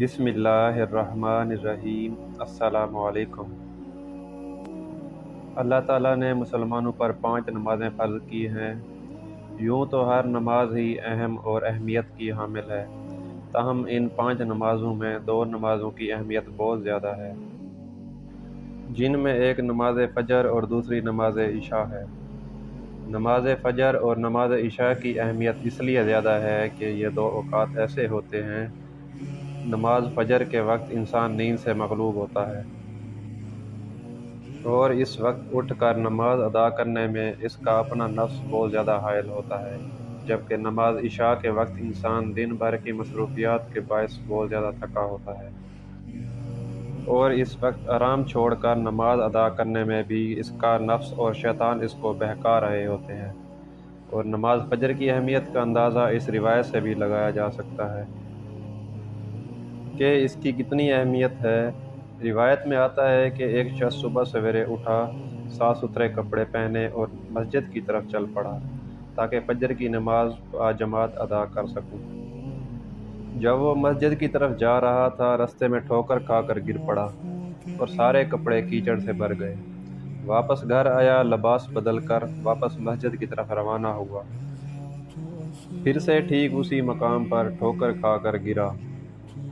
بسم اللہ الرحمن الرحیم۔ السلام علیکم۔ اللہ تعالیٰ نے مسلمانوں پر 5 نمازیں فرض کی ہیں۔ یوں تو ہر نماز ہی اہم اور اہمیت کی حامل ہے، تاہم ان 5 نمازوں میں 2 نمازوں کی اہمیت بہت زیادہ ہے، جن میں ایک نماز فجر اور دوسری نماز عشاء ہے۔ نماز فجر اور نماز عشاء کی اہمیت اس لیے زیادہ ہے کہ یہ 2 اوقات ایسے ہوتے ہیں۔ نماز فجر کے وقت انسان نیند سے مغلوب ہوتا ہے اور اس وقت اٹھ کر نماز ادا کرنے میں اس کا اپنا نفس بہت زیادہ حائل ہوتا ہے، جبکہ نماز عشاء کے وقت انسان دن بھر کی مصروفیات کے باعث بہت زیادہ تھکا ہوتا ہے اور اس وقت آرام چھوڑ کر نماز ادا کرنے میں بھی اس کا نفس اور شیطان اس کو بہکا رہے ہوتے ہیں۔ اور نماز فجر کی اہمیت کا اندازہ اس روایت سے بھی لگایا جا سکتا ہے کہ اس کی کتنی اہمیت ہے۔ روایت میں آتا ہے کہ ایک شخص صبح سویرے اٹھا، صاف ستھرے کپڑے پہنے اور مسجد کی طرف چل پڑا تاکہ فجر کی نماز جماعت ادا کر سکوں۔ جب وہ مسجد کی طرف جا رہا تھا، راستے میں ٹھوکر کھا کر گر پڑا اور سارے کپڑے کیچڑ سے بھر گئے۔ واپس گھر آیا، لباس بدل کر واپس مسجد کی طرف روانہ ہوا۔ پھر سے ٹھیک اسی مقام پر ٹھوکر کھا کر گرا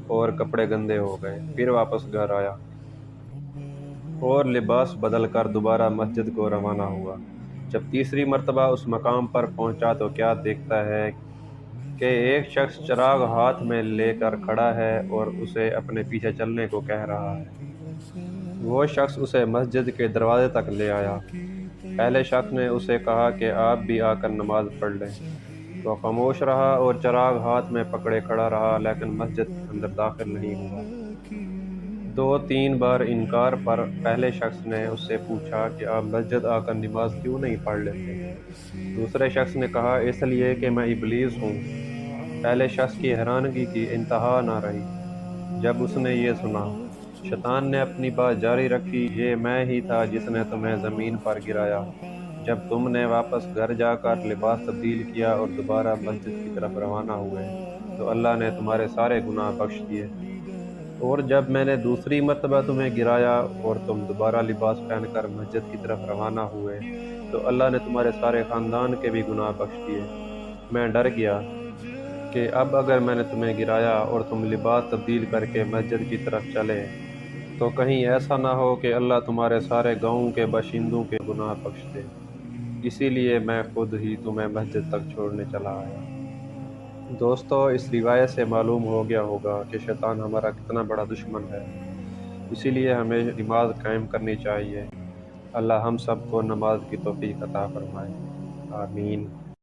اور کپڑے گندے ہو گئے۔ پھر واپس گھر آیا اور لباس بدل کر دوبارہ مسجد کو روانہ ہوا۔ جب تیسری مرتبہ اس مقام پر پہنچا تو کیا دیکھتا ہے کہ ایک شخص چراغ ہاتھ میں لے کر کھڑا ہے اور اسے اپنے پیچھے چلنے کو کہہ رہا ہے۔ وہ شخص اسے مسجد کے دروازے تک لے آیا۔ پہلے شخص نے اسے کہا کہ آپ بھی آ کر نماز پڑھ لیں۔ وہ خاموش رہا اور چراغ ہاتھ میں پکڑے کھڑا رہا، لیکن مسجد اندر داخل نہیں ہوا۔ 2-3 بار انکار پر پہلے شخص نے اس سے پوچھا کہ آپ مسجد آ کر نماز کیوں نہیں پڑھ لیتے؟ دوسرے شخص نے کہا اس لیے کہ میں ابلیس ہوں۔ پہلے شخص کی حیرانگی کی انتہا نہ رہی جب اس نے یہ سنا۔ شیطان نے اپنی بات جاری رکھی، یہ میں ہی تھا جس نے تمہیں زمین پر گرایا جب تم نے واپس گھر جا کر لباس تبدیل کیا اور دوبارہ مسجد کی طرف روانہ ہوئے تو اللہ نے تمہارے سارے گناہ بخش دیے۔ اور جب میں نے دوسری مرتبہ تمہیں گرایا اور تم دوبارہ لباس پہن کر مسجد کی طرف روانہ ہوئے تو اللہ نے تمہارے سارے خاندان کے بھی گناہ بخش دیے۔ میں ڈر گیا کہ اب اگر میں نے تمہیں گرایا اور تم لباس تبدیل کر کے مسجد کی طرف چلے تو کہیں ایسا نہ ہو کہ اللہ تمہارے سارے گاؤں کے باشندوں کے گناہ بخش دے، اسی لیے میں خود ہی تمہیں مسجد تک چھوڑنے چلا آیا۔ دوستو، اس روایت سے معلوم ہو گیا ہوگا کہ شیطان ہمارا کتنا بڑا دشمن ہے، اسی لیے ہمیں نماز قائم کرنی چاہیے۔ اللہ ہم سب کو نماز کی توفیق عطا فرمائے، آمین۔